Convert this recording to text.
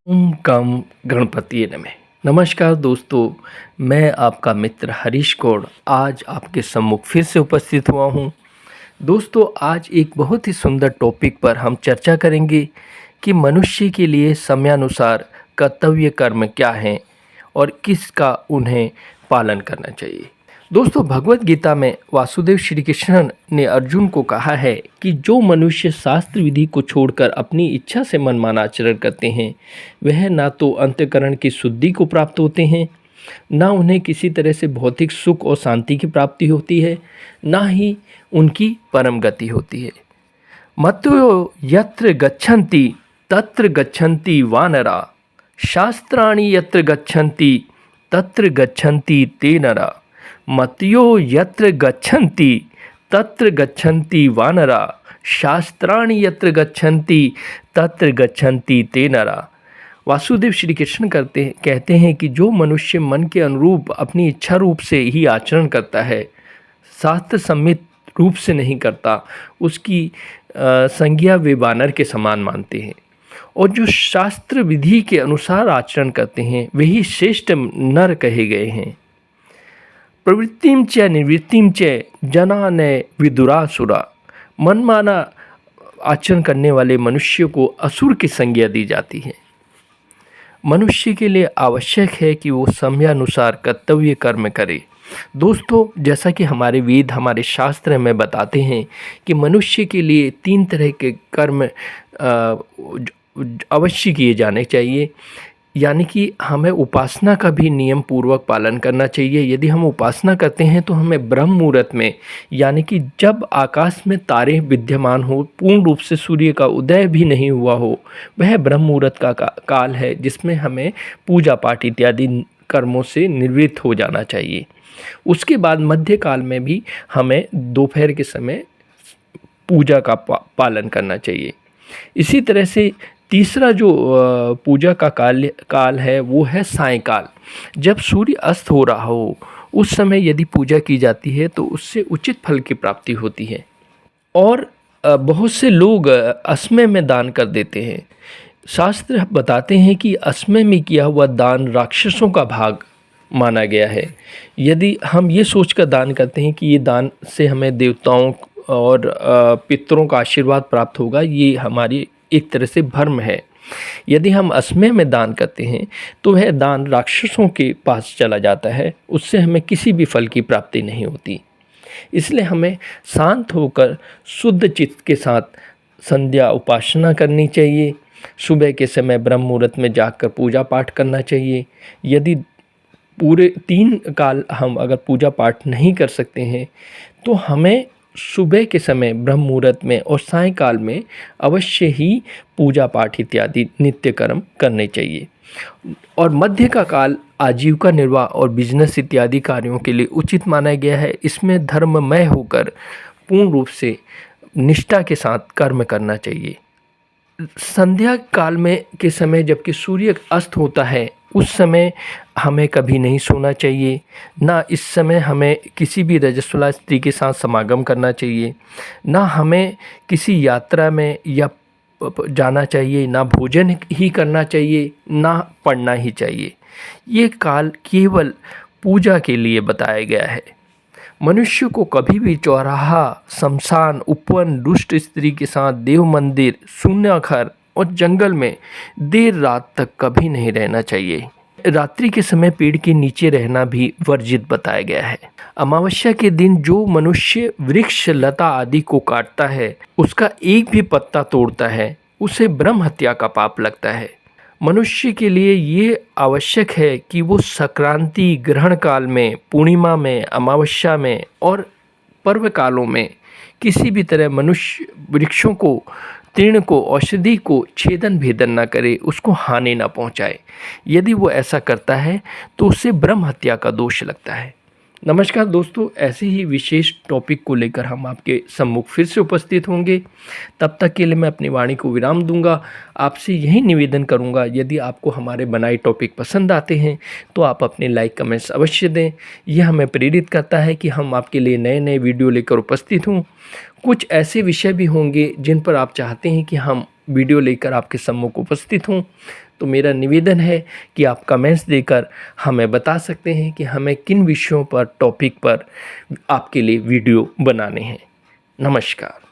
ओम कम गणपति नमः। नमस्कार दोस्तों, मैं आपका मित्र हरीश कौड़ आज आपके सम्मुख फिर से उपस्थित हुआ हूँ। दोस्तों, आज एक बहुत ही सुंदर टॉपिक पर हम चर्चा करेंगे कि मनुष्य के लिए समयानुसार कर्तव्य कर्म क्या हैं और किसका उन्हें पालन करना चाहिए। दोस्तों, भगवत गीता में वासुदेव श्री कृष्ण ने अर्जुन को कहा है कि जो मनुष्य शास्त्र विधि को छोड़कर अपनी इच्छा से मनमाना आचरण करते हैं वह ना तो अंतःकरण की शुद्धि को प्राप्त होते हैं, ना उन्हें किसी तरह से भौतिक सुख और शांति की प्राप्ति होती है, ना ही उनकी परम गति होती है। मत्यो यत्र गच्छन्ति तत्र गच्छन्ति वानरा, शास्त्राणि यत्र गच्छन्ति तत्र गच्छन्ति ते नरा। मत्यो यत्र गच्छन्ति तत्र गच्छन्ति वानरा, शास्त्राणि यत्र गच्छन्ति तत्र गच्छन्ति ते नरा। वासुदेव श्री कृष्ण कहते हैं कि जो मनुष्य मन के अनुरूप अपनी इच्छा रूप से ही आचरण करता है, शास्त्र सम्मित रूप से नहीं करता, उसकी संज्ञा वे वानर के समान मानते हैं। और जो शास्त्र विधि के अनुसार आचरण करते हैं वही श्रेष्ठ नर कहे गए हैं। प्रवृत्तिम च निवृत्तिम च जना न विदुरासुरा। मनमाना आचरण करने वाले मनुष्य को असुर की संज्ञा दी जाती है। मनुष्य के लिए आवश्यक है कि वो समयानुसार कर्तव्य कर्म करे। दोस्तों, जैसा कि हमारे वेद हमारे शास्त्र हमें बताते हैं कि मनुष्य के लिए 3 तरह के कर्म अवश्य किए जाने चाहिए। यानी कि हमें उपासना का भी नियम पूर्वक पालन करना चाहिए। यदि हम उपासना करते हैं तो हमें ब्रह्म मुहूर्त में, यानी कि जब आकाश में तारे विद्यमान हो, पूर्ण रूप से सूर्य का उदय भी नहीं हुआ हो, वह ब्रह्म मुहूर्त का काल है जिसमें हमें पूजा पाठ इत्यादि कर्मों से निवृत्त हो जाना चाहिए। उसके बाद मध्य काल में भी हमें दोपहर के समय पूजा का पालन करना चाहिए। इसी तरह से तीसरा जो पूजा का काल है वो है सायंकाल। जब सूर्य अस्त हो रहा हो उस समय यदि पूजा की जाती है तो उससे उचित फल की प्राप्ति होती है। और बहुत से लोग असमय में दान कर देते हैं। शास्त्र बताते हैं कि असमय में किया हुआ दान राक्षसों का भाग माना गया है। यदि हम ये सोचकर दान करते हैं कि ये दान से हमें देवताओं और पितरों का आशीर्वाद प्राप्त होगा, ये हमारी एक तरह से भ्रम है। यदि हम असमय में दान करते हैं तो वह दान राक्षसों के पास चला जाता है, उससे हमें किसी भी फल की प्राप्ति नहीं होती। इसलिए हमें शांत होकर शुद्ध चित्त के साथ संध्या उपासना करनी चाहिए। सुबह के समय ब्रह्म मुहूर्त में जाकर पूजा पाठ करना चाहिए। यदि पूरे 3 काल हम अगर पूजा पाठ नहीं कर सकते हैं तो हमें सुबह के समय ब्रह्म मुहूर्त में और सायंकाल में अवश्य ही पूजा पाठ इत्यादि नित्य कर्म करने चाहिए। और मध्य का काल आजीविका निर्वाह और बिजनेस इत्यादि कार्यों के लिए उचित माना गया है। इसमें धर्ममय होकर पूर्ण रूप से निष्ठा के साथ कर्म करना चाहिए। संध्या काल में के समय जबकि सूर्य अस्त होता है उस समय हमें कभी नहीं सोना चाहिए, ना इस समय हमें किसी भी रजस्वला स्त्री के साथ समागम करना चाहिए, ना हमें किसी यात्रा में या जाना चाहिए, ना भोजन ही करना चाहिए, ना पढ़ना ही चाहिए। ये काल केवल पूजा के लिए बताया गया है। मनुष्य को कभी भी चौराहा, शमशान, उपवन, दुष्ट स्त्री के साथ देव मंदिर, शून्य घर और जंगल में देर रात तक कभी नहीं रहना चाहिए। रात्रि के समय पेड़ के नीचे रहना भी वर्जित बताया गया है। अमावस्या के दिन जो मनुष्य वृक्ष, लता आदि को काटता है, उसका एक भी पत्ता तोड़ता है, उसे ब्रह्म हत्या का पाप लगता है। मनुष्य के लिए ये आवश्यक है कि वो संक्रांति, ग्रहण काल में, पूर्णिमा में, अमावस्या में और पर्व कालों में किसी भी तरह मनुष्य वृक्षों को, तीर्ण को, औषधि को छेदन भेदन न करे, उसको हानि न पहुंचाए। यदि वो ऐसा करता है तो उसे ब्रह्म हत्या का दोष लगता है। नमस्कार दोस्तों, ऐसे ही विशेष टॉपिक को लेकर हम आपके सम्मुख फिर से उपस्थित होंगे। तब तक के लिए मैं अपनी वाणी को विराम दूंगा। आपसे यही निवेदन करूंगा, यदि आपको हमारे बनाए टॉपिक पसंद आते हैं तो आप अपने लाइक कमेंट्स अवश्य दें। यह हमें प्रेरित करता है कि हम आपके लिए नए नए वीडियो लेकर उपस्थित हों। कुछ ऐसे विषय भी होंगे जिन पर आप चाहते हैं कि हम वीडियो लेकर आपके सम्मुख उपस्थित हों, तो मेरा निवेदन है कि आप कमेंट्स देकर हमें बता सकते हैं कि हमें किन विषयों पर, टॉपिक पर आपके लिए वीडियो बनाने हैं। नमस्कार।